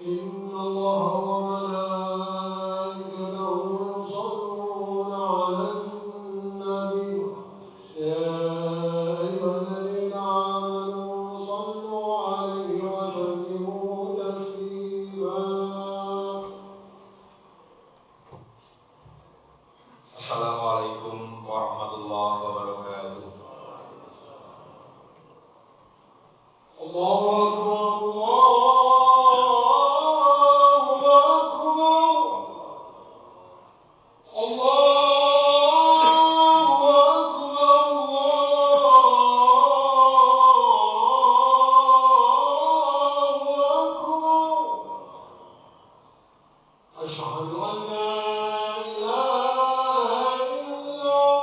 إن الله وملائكته يصلون على النبي يا أيها الذين آمنوا صلوا عليه وسلموا تسليما. Assalamualaikum warahmatullahi wabarakatuh. Allahu Akbar, أشهد أن لا إله إلا الله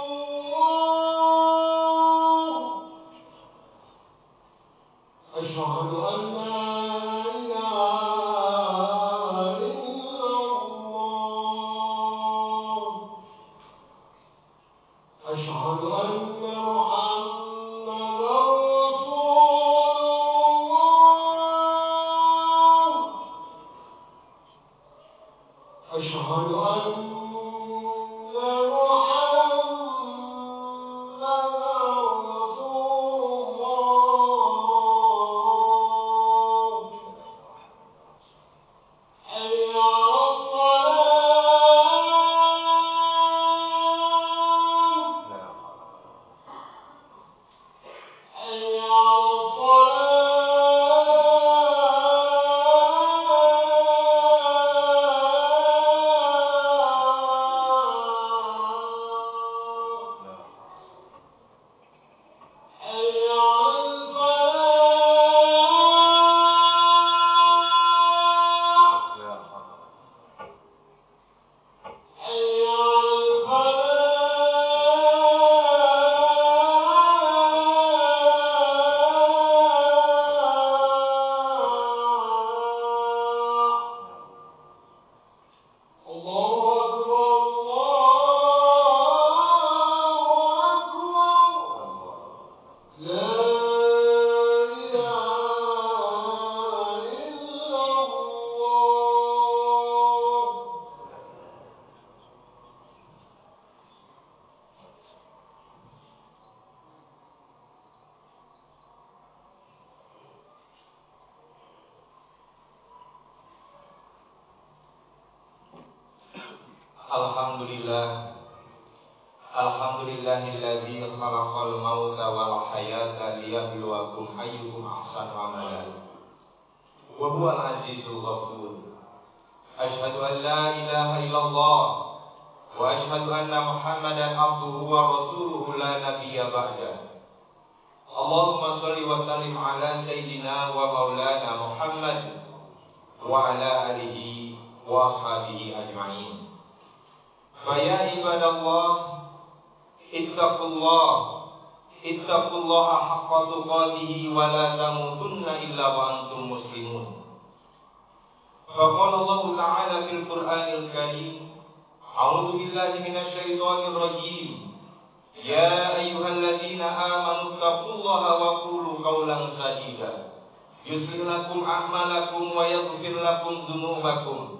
أشهد أن محمدا رسول الله أشهد أن Alhamdulillahilladzi khalaqal mauta wal hayata liyabluwakum ayyukum ahsanu amala wa huwal azizul ghafur. Asyhadu an la ilaha illallah wa asyhadu anna Muhammadan abduhu wa rasuluhu la nabiyya ba'da. Allahumma shalli wa sallim ala sayyidina wa maulana Muhammad wa ala alihi wa ashabihi ajma'in. Faya ibadallah ittaqullaha haqqa tuqatih wa la tamutunna illa wa antum muslimun. Faqala Allah ta'ala fil Qur'anil Karim, a'udzu billahi minasy syaithanir rajim. Ya ayyuhalladzina amanu taqullaha wa qulu qawlan sadida yuslih lakum a'malakum wa yaghfir lakum dzunubakum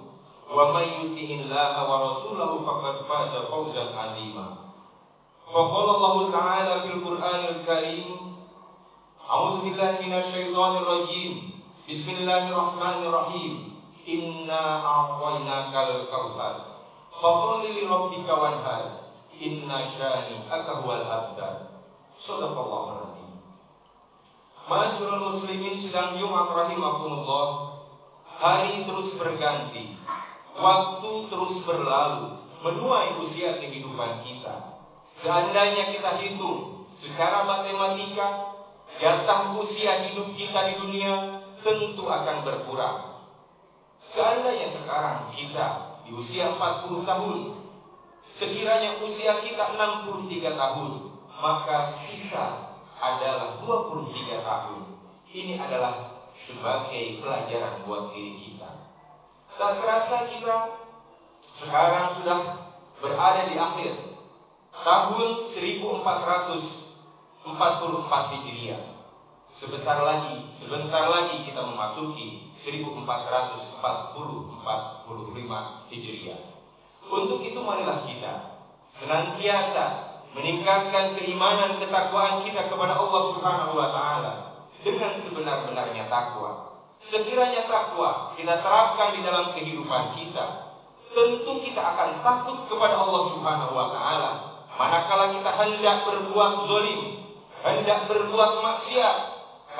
wa may yuti'illaha wa rasulahu faqad faza fawzan 'azima. Faqala Allah Ta'ala fil Qur'anil Karim, a'udzu billahi minasy syaithanir rajim. Bismillahirrahmanirrahim. Inna a'tainakal kautsar. Fasholli li rabbika wanhar. Inna syani'aka huwal abtar. Shadaqallahul azim. Ma'asyiral muslimin sidang Jumat rahimakumullah. Hari terus berganti, waktu terus berlalu, menuai usia kehidupan kita. Seandainya kita hitung secara matematika, jatah usia hidup kita di dunia tentu akan berkurang. Seandainya sekarang kita di usia 40 tahun, sekiranya usia kita 63 tahun, maka sisa adalah 23 tahun. Ini adalah sebagai pelajaran buat diri kita. Tak terasa kita sekarang sudah berada di akhir tahun 1444 Hijriah. sebentar lagi kita memasuki 1445 Hijriah. Untuk itu marilah kita senantiasa meningkatkan keimanan ketakwaan kita kepada Allah Subhanahu wa taala dengan sebenar-benarnya takwa. Sekiranya takwa kita terapkan di dalam kehidupan kita, tentu kita akan takut kepada Allah Subhanahu wa taala. Manakala kita hendak berbuat zalim, hendak berbuat maksiat,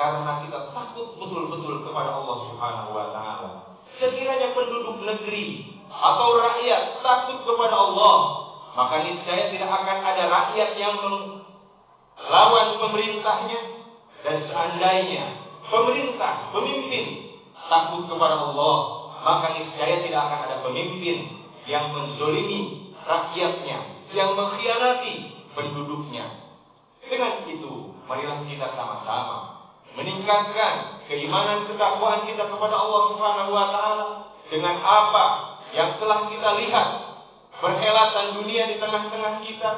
karena kita takut betul-betul kepada Allah Subhanahu wa taala. Sekiranya penduduk negeri atau rakyat takut kepada Allah, maka niscaya tidak akan ada rakyat yang melawan pemerintahnya. Dan seandainya pemerintah, pemimpin takut kepada Allah, maka niscaya tidak akan ada pemimpin yang menzolimi rakyatnya, yang mengkhianati penduduknya. Dengan itu, marilah kita sama-sama meningkatkan keimanan ketakwaan kita kepada Allah Subhanahu wa taala dengan apa yang telah kita lihat perhelatan dunia di tengah-tengah kita,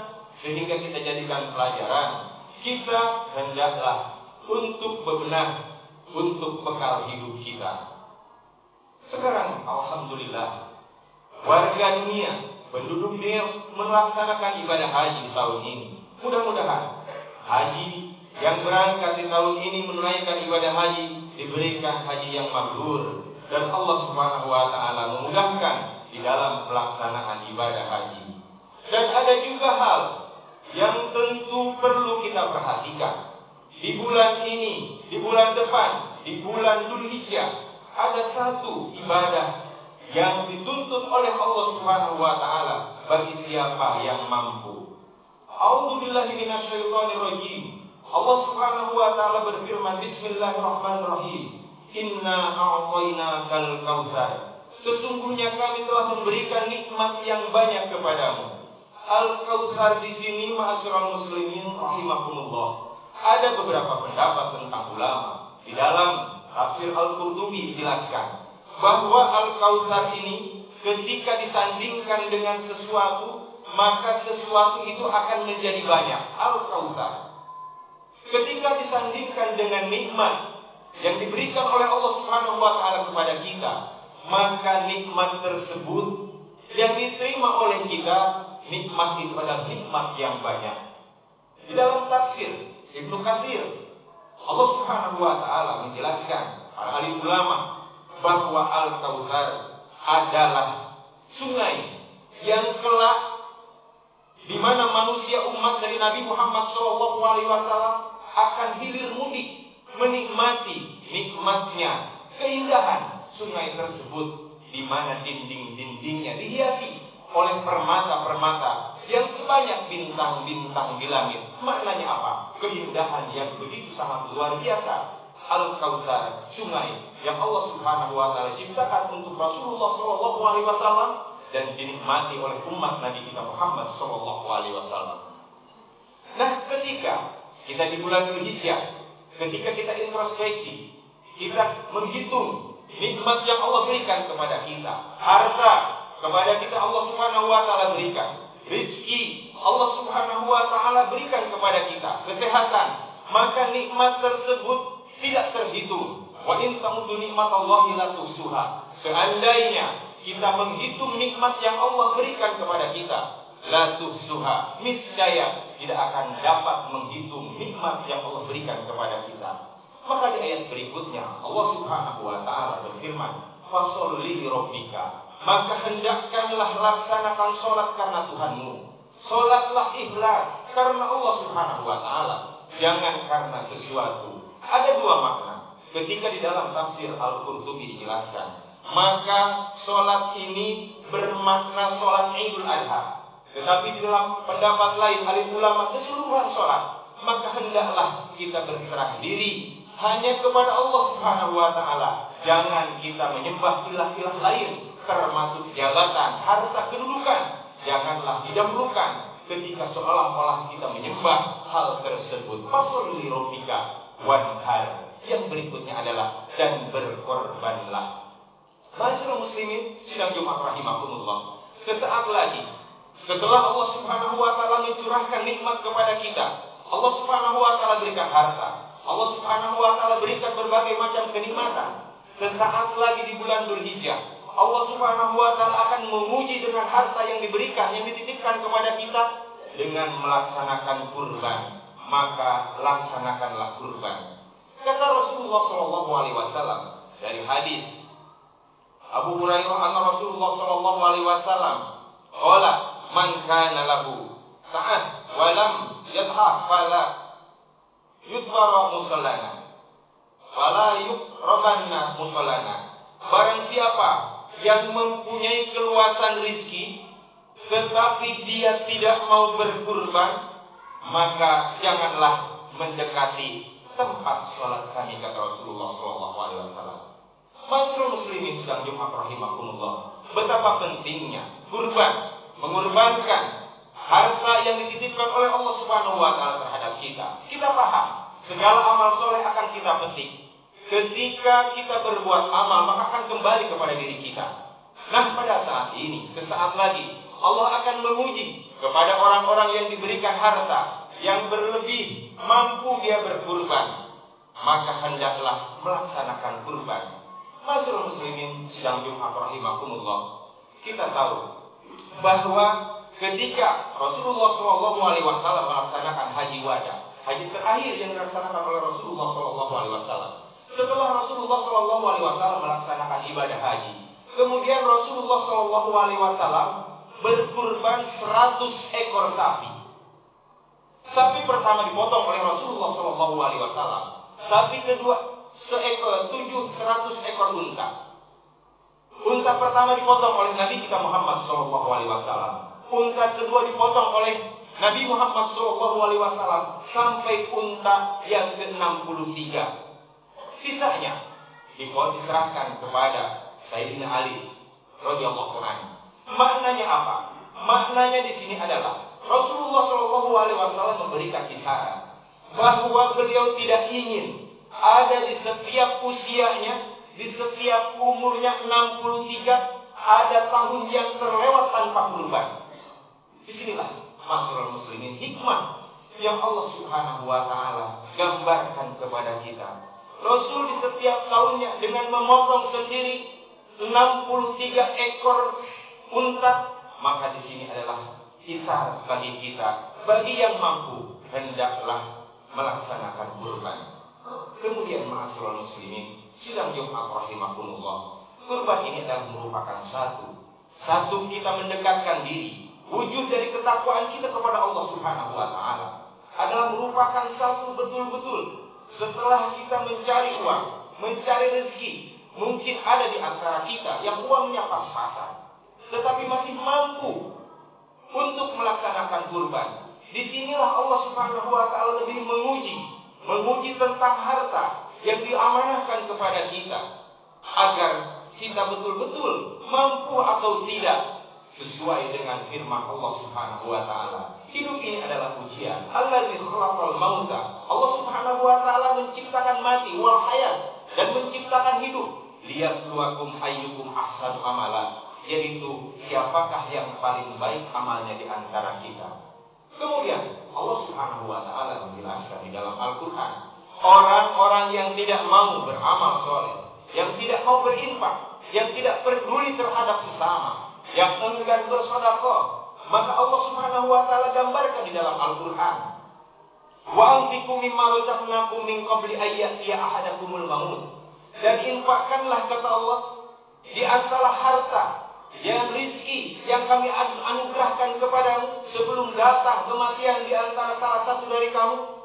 sehingga kita jadikan pelajaran. Kita hendaklah untuk bebenah untuk bekal hidup kita. Sekarang alhamdulillah warga dunia, penduduk dunia melaksanakan ibadah haji tahun ini. Mudah-mudahan haji yang berangkat di tahun ini menunaikan ibadah haji diberikan haji yang mabrur, dan Allah Subhanahu wa taala memudahkan di dalam pelaksanaan ibadah haji. Dan ada juga hal yang tentu perlu kita perhatikan. Di bulan ini, di bulan depan, di bulan Dzulhijjah, ada satu ibadah yang dituntut oleh Allah Subhanahu wa taala bagi siapa yang mampu. A'udzubillahi minasyaitonirrajim. Allah Subhanahu wa taala berfirman, Bismillahirrahmanirrahim. Inna a'tainakal kautsar. Sesungguhnya kami telah memberikan nikmat yang banyak kepadamu. Al-Kautsar di sini ma'asyiral muslimin rahimakumullah. Ada beberapa pendapat tentang ulama. Di dalam tafsir Al-Qurtubi dijelaskan bahwa Al-Kautsar ini ketika disandingkan dengan sesuatu, maka sesuatu itu akan menjadi banyak. Al-Kautsar ketika disandingkan dengan nikmat yang diberikan oleh Allah Subhanahu wa taala kepada kita, maka nikmat tersebut yang diterima oleh kita, nikmat itu adalah nikmat yang banyak. Di dalam tafsir Ibnu Katsir, Allah Subhanahu wa taala menjelaskan, para ahli ulama, bahwa Al-Kautsar adalah sungai yang kelak di mana manusia umat dari Nabi Muhammad SAW akan hilir mudik menikmati nikmatnya, keindahan sungai tersebut, di mana dinding-dindingnya dihiasi oleh permata-permata yang sebanyak bintang-bintang di langit. Maknanya apa? Keindahan yang begitu sangat luar biasa. Al-Kautsar, sungai yang Allah Subhanahu wa taala ciptakan untuk Rasulullah SAW dan dinikmati oleh umat Nabi kita Muhammad SAW. Nah, ketika kita di bulan Dzulhijjah, ketika kita introspeksi, kita menghitung nikmat yang Allah berikan kepada kita, harta kepada kita Allah Subhanahu wa taala berikan, rezeki Allah Subhanahu wa taala berikan kepada kita, kesehatan, maka nikmat tersebut tidak terhitung. Wa in ta'uddu nikmatallahi la tuhsuha. Seandainya kita menghitung nikmat yang Allah berikan kepada kita, la tuhsuha, niscaya tidak akan dapat menghitung nikmat yang Allah berikan kepada kita. Maka di ayat berikutnya Allah Subhanahu wa taala berfirman, "Fasholli li rabbika." Maka hendakkanlah laksanakan sholat karena Tuhanmu. Sholatlah ikhlas karena Allah Subhanahu wa taala, jangan karena sesuatu. Ada dua makna ketika di dalam tafsir Al-Qurtubi dijelaskan. Maka sholat ini bermakna sholat Idul Adha. Tetapi di dalam pendapat lain ahli ulama keseluruhan sholat, maka hendaklah kita berserah diri hanya kepada Allah Subhanahu wa taala. Jangan kita menyembah ilah-ilah lain, termasuk jabatan, harta, kedudukan. Janganlah didahulukan ketika seolah-olah kita menyembah hal tersebut. Fasholli li rabbika wanhar. Yang berikutnya adalah dan berkorbanlah. Ma'asyiral muslimin sidang Jumat rahimakumullah. Sesaat lagi setelah Allah Subhanahu wa taala mencurahkan nikmat kepada kita, Allah Subhanahu wa taala berikan harta, Allah Subhanahu wa taala berikan berbagai macam kenikmatan. Sesaat lagi di bulan Dzulhijjah, Allah Subhanahu wa taala akan menguji dengan harta yang diberikan, yang dititipkan kepada kita dengan melaksanakan kurban. Maka laksanakanlah kurban. Kata Rasulullah sallallahu alaihi wasallam dari hadis Abu Hurairah anna Rasulullah sallallahu alaihi wasallam qala man kana lahu sa'ah wa lam yadhhak fala yudbara musallana fala yuqrabanna musallana. Barang siapa yang mempunyai keluasan rizki tetapi dia tidak mau berkurban, maka janganlah mendekati tempat sholat kami, kata Rasulullah SAW. Masyaallah muslimin sedang Jumat rahimakumullah. Betapa pentingnya kurban, mengorbankan harta yang dititipkan oleh Allah Subhanahu wa taala terhadap kita. Kita paham, segala amal soleh akan kita petik. Ketika kita berbuat amal, maka akan kembali kepada diri kita. Nah, pada saat ini, sesaat lagi, Allah akan menguji kepada orang-orang yang diberikan harta yang berlebih, mampu dia berkurban, maka hendaklah melaksanakan kurban. Masyaallah muslimin sidang Jumat rahimakumullah. Kita tahu bahwa ketika Rasulullah SAW melaksanakan haji wada, haji terakhir yang dilaksanakan oleh Rasulullah SAW. Setelah Rasulullah SAW melaksanakan ibadah haji, kemudian Rasulullah SAW berkurban 100 ekor sapi. Sapi pertama dipotong oleh Rasulullah SAW. Sapi kedua 100 ekor unta. Unta pertama dipotong oleh Nabi kita Muhammad SAW. Unta kedua dipotong oleh Nabi Muhammad SAW sampai unta yang ke-63. Sisanya diserahkan kepada Sayyidina Ali radhiyallahu anhu. Maknanya apa? Maknanya di sini adalah Rasulullah SAW memberikan isyarat bahwa beliau tidak ingin ada di setiap usianya, di setiap umurnya 63 ada tahun yang terlewat tanpa kurban. Disinilah masyaallah muslimin hikmah yang Allah Subhanahu wa taala gambarkan kepada kita. Rasul di setiap tahunnya dengan memotong sendiri 63 ekor unta, maka di sini adalah isyarat bagi kita, bagi yang mampu hendaklah melaksanakan kurban. Kemudian ma'asyiral muslimin, sidang Jumat rahimakumullah. Kurban ini adalah merupakan satu kita mendekatkan diri. Wujud dari ketakwaan kita kepada Allah Subhanahu wa taala adalah merupakan satu betul-betul setelah kita mencari uang, mencari rezeki. Mungkin ada di antara kita yang uangnya pas-pasan, tetapi masih mampu untuk melaksanakan kurban. Disinilah Allah Subhanahu wa taala lebih menguji tentang harta yang diamanahkan kepada kita, agar kita betul-betul mampu atau tidak sesuai dengan firman Allah Subhanahu wa taala. Hidup ini adalah ujian. Allazi khalaqal mauta. Allah Subhanahu wa taala menciptakan mati wal hayat dan menciptakan hidup. Liyabluwakum ayyukum ahsanu amala. Yaitu siapakah yang paling baik amalnya di antara kita. Kemudian Allah Subhanahu wa taala menjelaskan di dalam Al-Qur'an, orang-orang yang tidak mau beramal soleh, yang tidak mau berinfak, yang tidak peduli terhadap sesama, yang enggan bersedekah, maka Allah Subhanahu wa taala gambarkan di dalam Al-Qur'an, wa anfiqu mimma razaqnakum min qabli an ya'tiya ahadakumul maut. Dan infakkanlah, kata Allah, di antara harta yang rizki yang kami anugerahkan kepadamu sebelum datang kematian di antara salah satu dari kamu.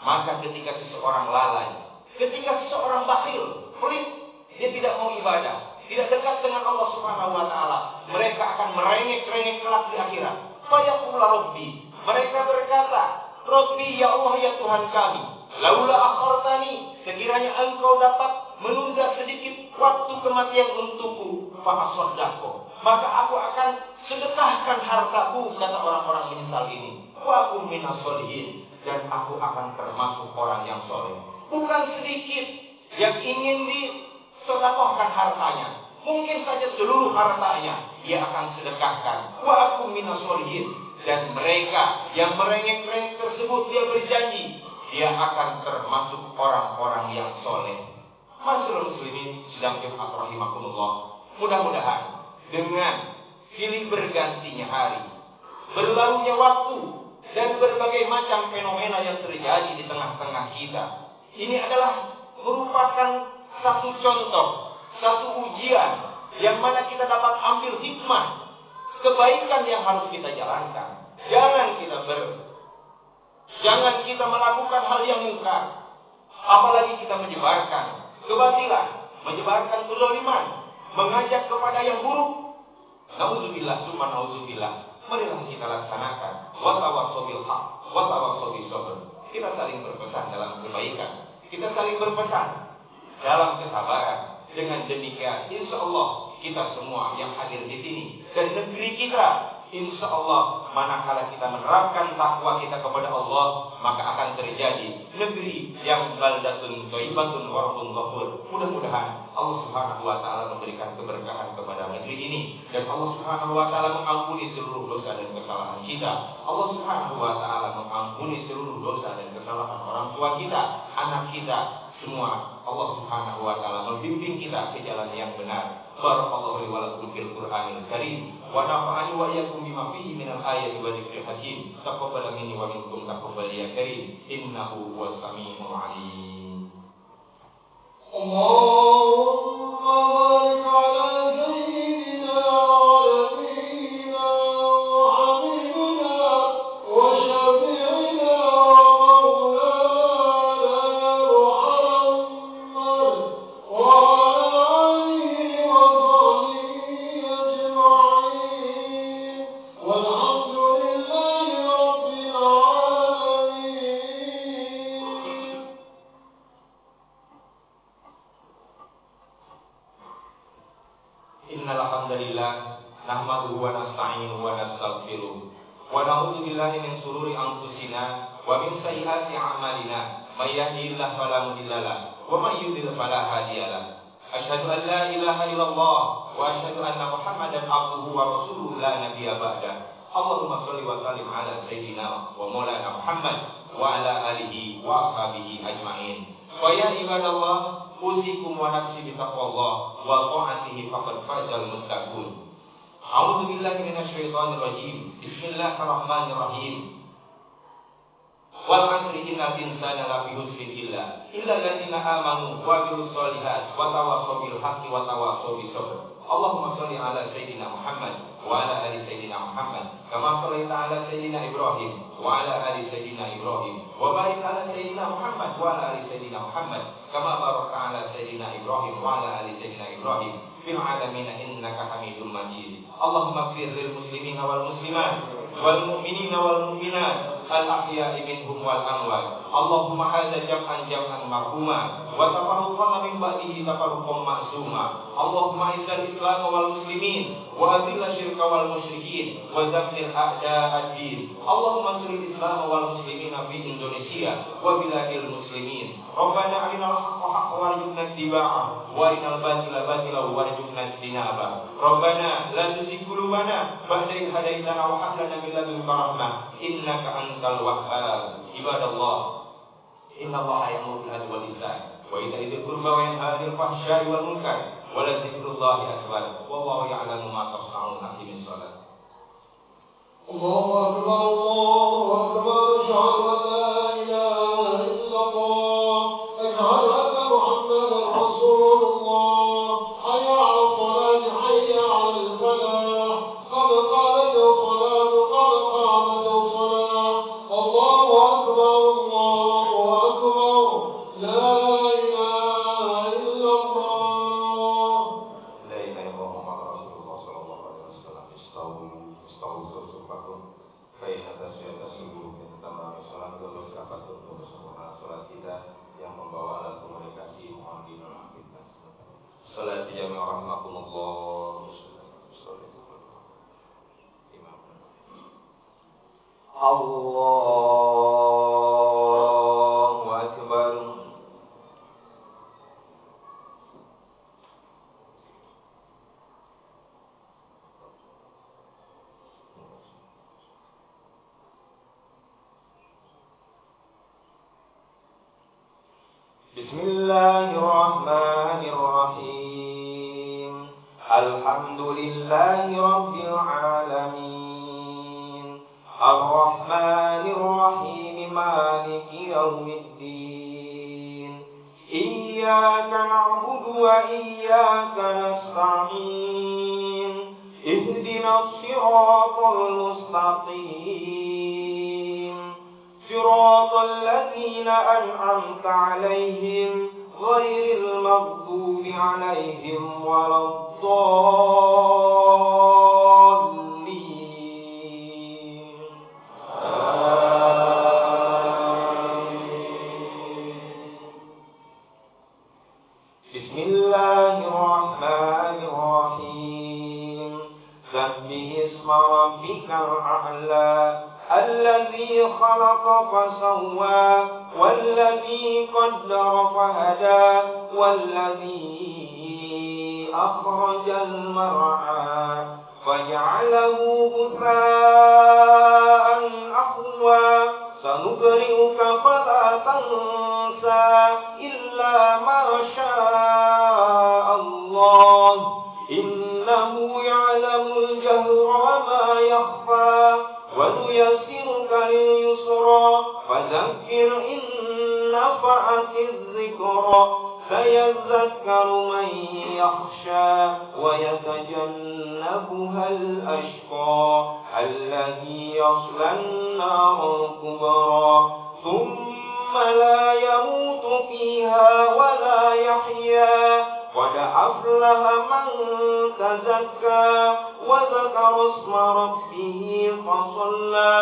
Maka ketika seseorang lalai, ketika seseorang bakhil, pelit, dia tidak mau ibadah, tidak dekat dengan Allah Subhanahu wa taala, mereka akan merengek-rengek kelak di akhirat. Fayaqulu rabbi, mereka berkata, Rabbi, ya Allah, ya Tuhan kami, laula akhartani, sekiranya engkau dapat menunda sedikit waktu kematian untukku, fa asaddaqu, maka aku akan sedekahkan hartaku, kata orang-orang menyesal ini. Wa aku minas sholihin, dan aku akan termasuk orang yang soleh. Bukan sedikit yang ingin disedekahkan hartanya, mungkin saja seluruh hartanya dia akan sedekahkan. Wa aku minas sholihin, dan mereka yang merengek-rengek tersebut dia berjanji dia akan termasuk orang-orang yang soleh. Masyaallah muslimin sidang Jumat rahimakumullah. Mudah-mudahan dengan silih bergantinya hari, berlalunya waktu, dan berbagai macam fenomena yang terjadi di tengah-tengah kita, ini adalah merupakan satu contoh, satu ujian yang mana kita dapat ambil hikmah kebaikan yang harus kita jalankan. Jangan kita melakukan hal yang mungkar, apalagi kita menyebarkan kebatilan, menyebarkan kezaliman, mengajak kepada yang buruk. Nauzubillah summa nauzubillah. Marilah kita laksanakan watawassaw bil haq watawassaw bis sabr. Kita saling berpesan dalam kebaikan, kita saling berpesan dalam kesabaran. Dengan demikian, insya Allah kita semua yang hadir di sini dan negeri kita, insya Allah manakala kita menerapkan takwa kita kepada Allah, maka akan terjadi negeri yang baldatun thayyibatun wa rabbun ghafur. Mudah-mudahan Allah Subhanahu wa taala memberikan keberkahan kepada negeri ini, dan Allah Subhanahu wa taala mengampuni seluruh dosa dan kesalahan kita. Allah Subhanahu wa taala mengampuni seluruh dosa dan kesalahan orang tua kita, anak kita, semua. Allah Subhanahu wa taala membimbing kita ke jalan yang benar. Barakallahu li wa lakum fil Qur'anil Karim wa nafa'ani wa iyyakum bima fihi minal ayati wa dzikril hakim. Taqabbal minni wa minkum taqabbal ya karim. Innahu huwas samiul alim. Allahumma barik ala sayyidina wa nabiyyina wa habibina wa syafi'ina nahmaduhu wa nasta'inuhu wa nastaghfiruh wa na'udzu billahi min shururi anfusina wa min sayyiati a'malina may yahdihillahu fala mudilla lahu wa may yudlil fala hadiya lahu. Asyhadu an la ilaha illallah wa asyhadu anna Muhammadan abduhu wa rasuluhu la nabiyya ba'da. Allahumma shalli wa sallim ala sayyidina wa maulana Muhammad wa ala alihi wa ashabihi ajma'in. Wa ya ibadallah, usikum wa nafsi bi taqwallah wa ta'atihi faqad fazal muttaqun. A'udzu billahi minasyaitonir rajim. Bismillahirrahmanirrahim. Wal 'asri innal insana lafi khusrin illa alladziina aamanu wa 'amilus shalihaati wa tawassaw bil haqqi wa tawassaw bis sabr. Allahumma shalli ala sayyidina Muhammad wa ala ali sayyidina Muhammad kama shallaita ala sayyidina Ibrahim wa ala ali sayyidina Ibrahim wa barik ala sayyidina Muhammad wa ala ali sayyidina Muhammad kama barakta ala sayyidina Ibrahim wa ala ali sayyidina Ibrahim fil 'alamin innaka Hamidum Majid. Allahumma ighfir lil muslimina wal muslimat wal mu'minina wal mu'minat al ahya'i minhum wal amwat. Allahumma hadza jam'an marhuma wa tafarruqna min ba'dihi tafarruqan ma'suma. Allahumma izzil islam wal muslimin wa adhil syirka wal musyrikin wa dammir a'da'ad din. Allahumma ansur islam wal muslimina fi Indonesia wa biladil muslimin. Rabbana arinal haqqa haqqan warzuqna ittiba'ah wa arinal batila batilan warzuqna ijtinabah. Rabbana la tuzigh qulubana ba'da idh hadaitana wa hab lana min ladunka rahmah innaka antal wahhab. Ibadallah, innallaha ya'muru bil 'adli wal ihsan wa ita'i dzil qurba wa yanha 'anil fahsya'i wal munkar wa la dzikrullahi akbar wallahu ya'lamu ma tasna'un. Aqimis shalah. Allahu akbar, Allahu akbar, asyhadu an la ilaha illallah, asyhadu anna Muhammadar Rasulullah. Hayya 'alal shalah, hayya 'alal falah, qad qamatis shalah, qad qamatis shalah. Allahu akbar, Allahu akbar, la ilaha illallah. La ilaha illallah Muhammadur Rasulullah sallallahu alaihi wasallam. Istauzu sufakum fa inna tasbihata subuh min tamami salat dulu dapat untuk sempurna salat kita yang membawa alat komunikasi mohon dimaafkan. Salat jamaah rahimakumullah. Allahu akbar. Bismillahirrahmanirrahim. Alhamdulillahi rabbil alamin. Ar-Rahmanir-Rahim, Maliki yaumiddin. Iyyaka na'budu wa iyyaka nasta'in. Ihdinas siratal mustaqim. Siratal ladzina an'amta 'alaihim ghairil maghdubi 'alaihim waladdallin. Bismillahirrahmanirrahim. Sabbihisma rabbikal a'la. الذي خلق فسوى والذي قدر فهدى والذي أخرج المرعى فجعله غثاء أحوى سنقرئك فلا تنسى إلا ما شاء الله إنه يعلم الجهر وما يخفى ونيسرك لليسرى فذكر إن نفعت الذكرى سيذكر من يخشى ويتجنبها الأشقى الذي يصلى النار الكبرى ثم لا يموت فيها ولا يحيا قد أفلح من تزكى وذكر اسم ربه فصلى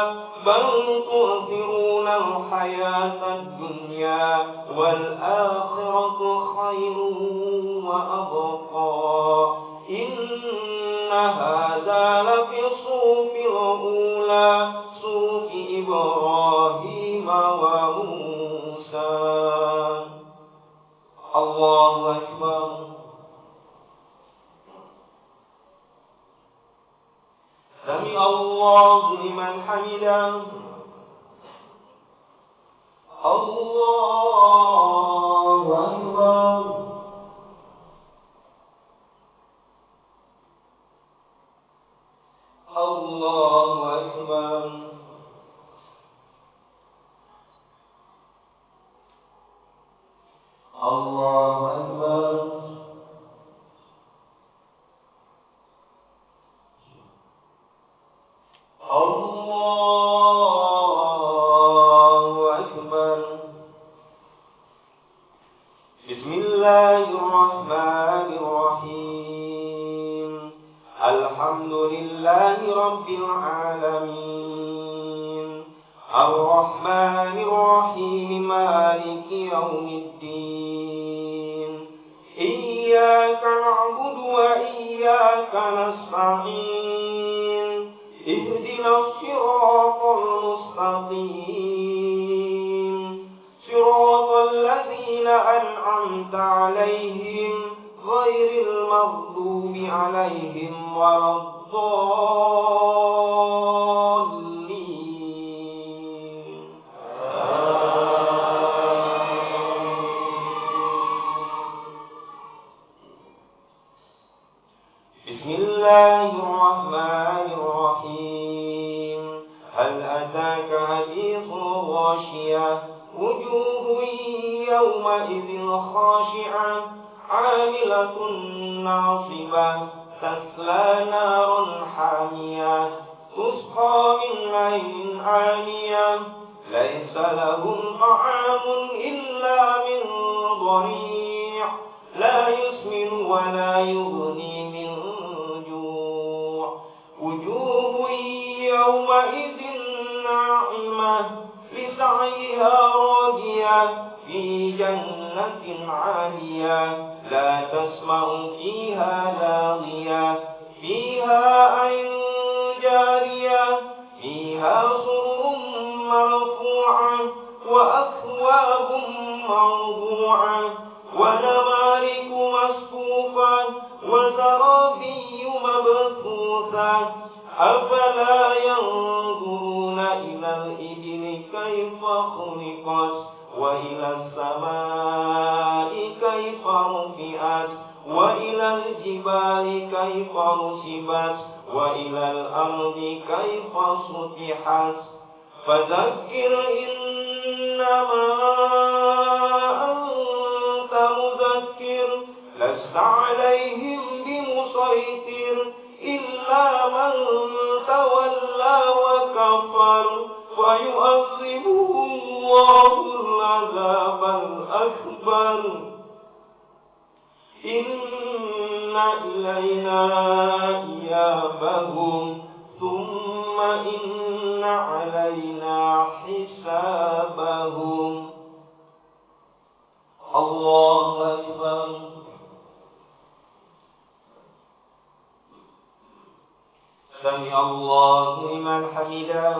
بل تؤثرون الحياة الدنيا والآخرة خير وأبقى إن هذا لفي الصحف الأولى صحف إبراهيم وموسى. الله أكبر. سمع الله لمن حمده. الله أكبر. الله أكبر. الله أكبر. الله أكبر. بسم الله الرحمن الرحيم. الحمد لله رب العالمين. الرحمن الرحيم مالك يوم الدين. إياك نعبد وإياك نستعين. اهدنا الصراط المستقيم صراط الذين أنعمت عليهم غير المغضوب عليهم ولا الضالين. بسم الله الرحمن الرحيم. هل أتاك حديث الغاشية وجوه يومئذ خاشعة عاملة ناصبة تصلى نارا حامية تسقى من عين آنية ليس لهم طعام إلا من ضريع لا يسمن ولا يغني من جوع وجوه يومئذ ناعمة لسعيها راضية في جنة عالية لا تسمع فيها لاغية فيها عين جارية فيها سرر مرفوعة وأكواب موضوعة ونمارق مصفوفة وزرابي مبثوثة أفلا ينظرون إلى الإبل كيف خلقت وإلى السماء كيف رفعت وإلى الجبال كيف نصبت وإلى الأرض كيف سطحت فذكر إنما أنت مذكر لست عليهم بمسيطر إلا من تولى وكفر فيعذبه الله العذاب الأكبر إن إلينا إيابهم ثم إن علينا حسابهم. الله أكبر. سمع الله لمن حمده.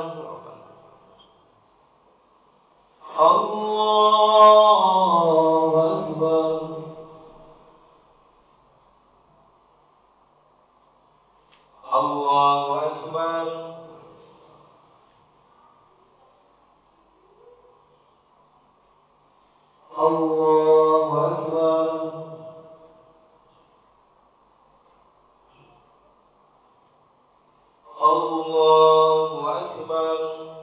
الله أكبر. الله أكبر. الله أكبر. الله أكبر.